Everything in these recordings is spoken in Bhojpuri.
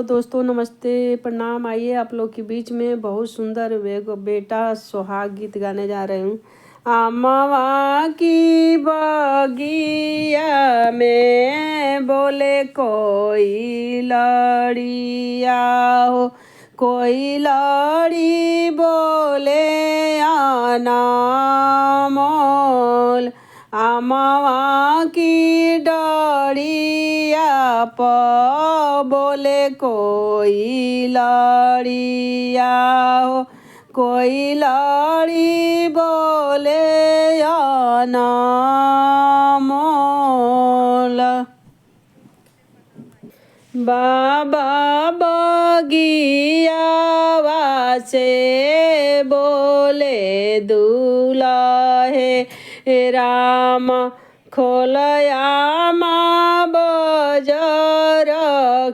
दोस्तों, नमस्ते, प्रणाम। आइए आप लोग के बीच में बहुत सुंदर बेटा सुहाग गीत गाने जा रही हूँ। अमवा की बगिया में बोले कोई लड़िया हो, कोई लड़ी बोले अनमोल। अमवा की डरिया प बोले कोई लड़िया हो, कोई लड़ी बोले अनमोल। बाबा बगियावा से बोले दुल्हे राम, खोलया माँ बजर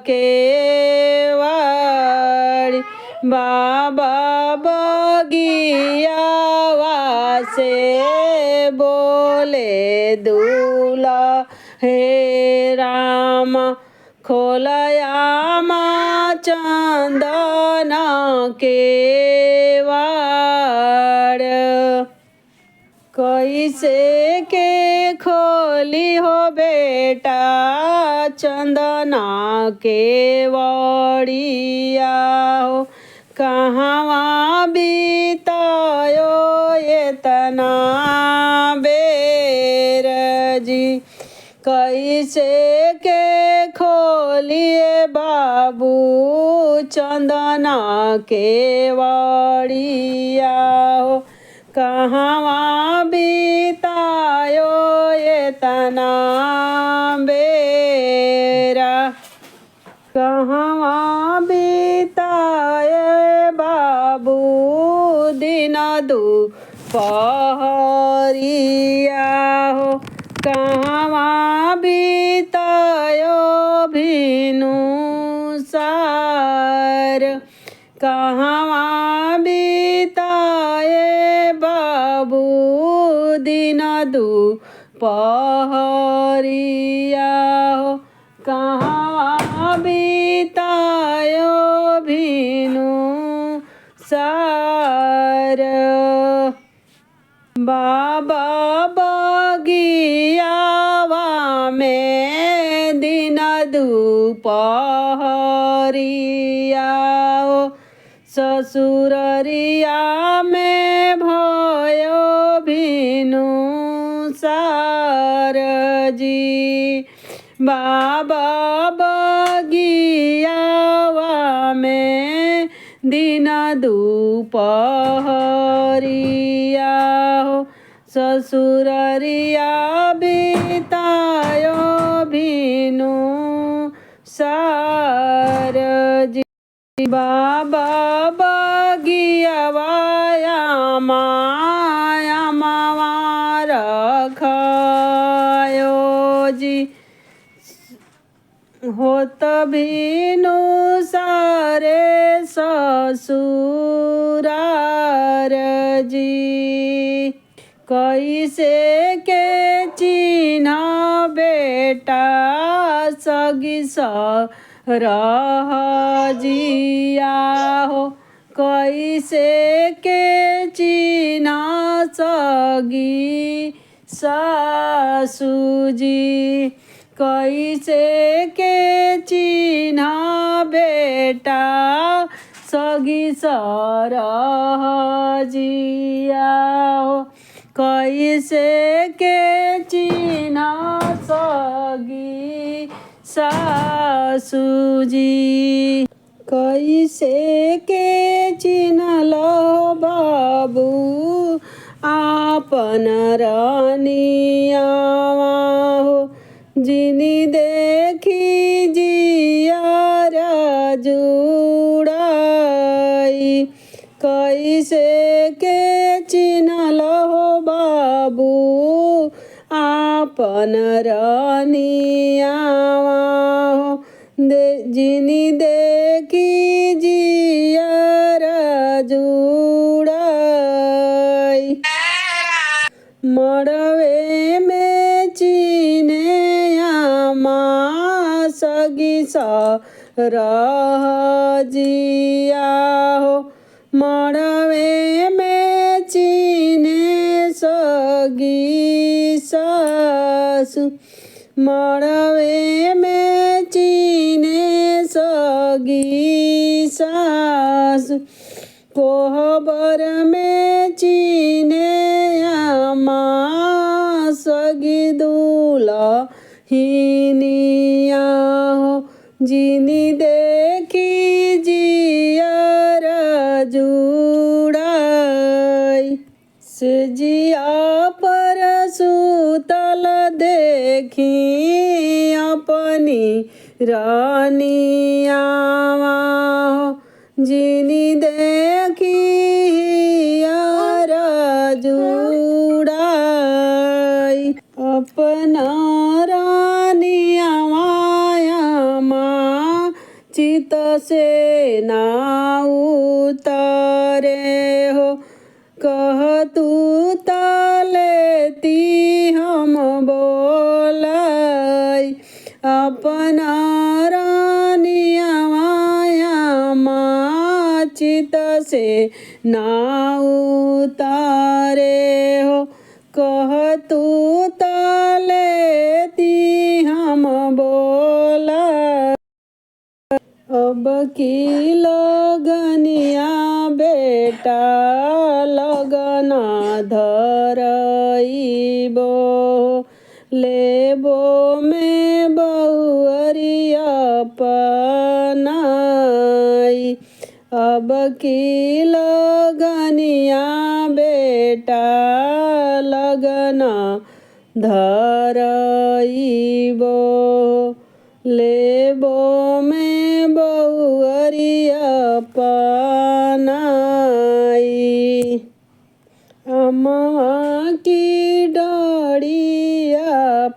के वाड़ी। बाबा बगियावा से बोले दुल्हे राम, खोलया माँ चंदन के वाड़। कैसे के खोली हो बेटा चंदना के वड़िया हो, कहवा बीतायो इतना बेर जी। कैसे के खोलिए बाबू चंदना के वड़िया हो, कहवा बीतायो इतना बेरा। कहवा बीताए बाबू दिन दुपहरिया हो, कहवा बीतायो भिनु सार। कहवा बीताए बाबू दिन दुपहरिया हो, कहवा बीतायो भिनु सार। बाबा बगियावा में दिन दुपहरिया हो, ससुररिया में भयो भिनु सार जी। बाबा बगियावा में दिन दुपहरिया हो, ससुररिया बीतायो भिनु सार जी। बाबा बगियावा मावा रखायो जी, होत भिनु सारे ससुरार जी। कैसे के चिन्ह बेटा सगी रह जिया हो, कैसे के चिन्ह सगी सासू जी। कैसे के चिन्ह बेटा सगी सरह जिया हो, कैसे के चिन्ह सगी सासू जी। कैसे के चिन्ह लो बाबू आपन रानियावा हो, जिनी देखी जियारा जुड़ाई। कैसे के चिन्ह लो बाबू आपन रानियावा हो, जिनी देखी जियारा जुड़ाई। मड़वे में चिन्हे माँ सगी रह जिया हो मड़वे में चीने सगी सासु मड़वे में चीने सगी सासु कोहबर में चीने आमा सगी दुलहिनिया हो जिनी देखी जियर जुड़ाई से जिया पर सुतल देखी अपनी रानिया हो जिनी देखी यार जुड़ाई अपना रानिया माया माँ चित से ना उतारे हो कह तू तालेती हम बोलाई अपना रानिया माया माँ चित से ना उतारे हो कह तू तालेती हम बोला अब की लगनिया बेटा लगना धरइबो लेबो में बहुअरिया पनाई अब की लगनिया बेटा लगना धरइबो लेबो में बहुअरिया पनाई अम्मा की डोरिया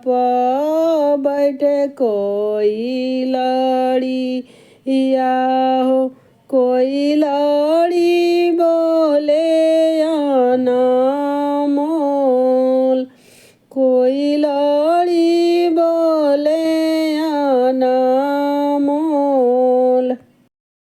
पर बैठे कोई लड़िया हो कोई लड़ी बोले आना